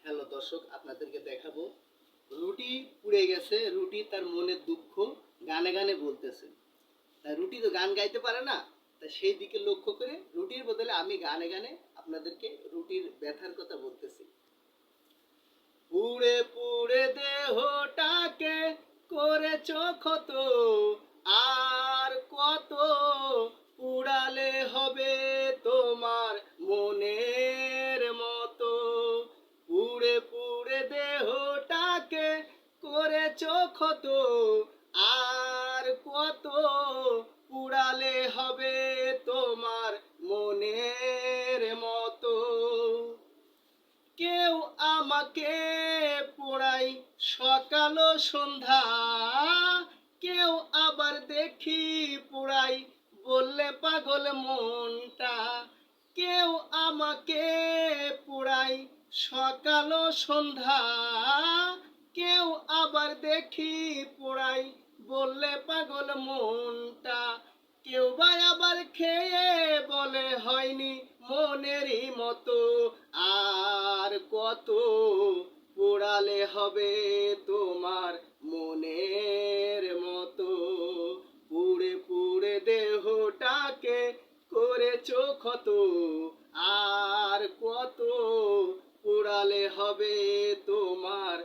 Hello দর্শক, আপনাদেরকে দেখাবো রুটি পুড়ে গেছে। রুটি তার মনের দুঃখ গানে গানে বলতেছে। তাই রুটি তো গান গাইতে পারে না, তাই সেই দিকে লক্ষ্য করে রুটির বদলে আমি গানে গানে আপনাদেরকে রুটির ব্যথার কথা বলতেছি। পুড়ে পুড়ে দেহটাকে করেছ ক্ষত, আর কত পুড়ালে হবে তোমার মনের মতো। পুড়ে পুড়ে দেহটাকে করেছ ক্ষত, আর কত পুড়ালে হবে তোমার মনের মতো। কেউ আমাকে পোড়াই সকাল ও সন্ধ্যা, কেউ আবার দেখি পোড়াই বললে পাগল মনটা। কেউ আমাকে পোড়াই সকাল ও সন্ধ্যা, কেউ আবার দেখি পোড়াই বললে পাগল মনটা। কেউ বা আবার খেয়ে বলে হয়নি মনেরই মতো। আর কত পোড়ালে হবে তোমার মনের মতো। পুড়ে পুড়ে দেহটাকে করেছ ক্ষত, আর কত পোড়ালে হবে তোমার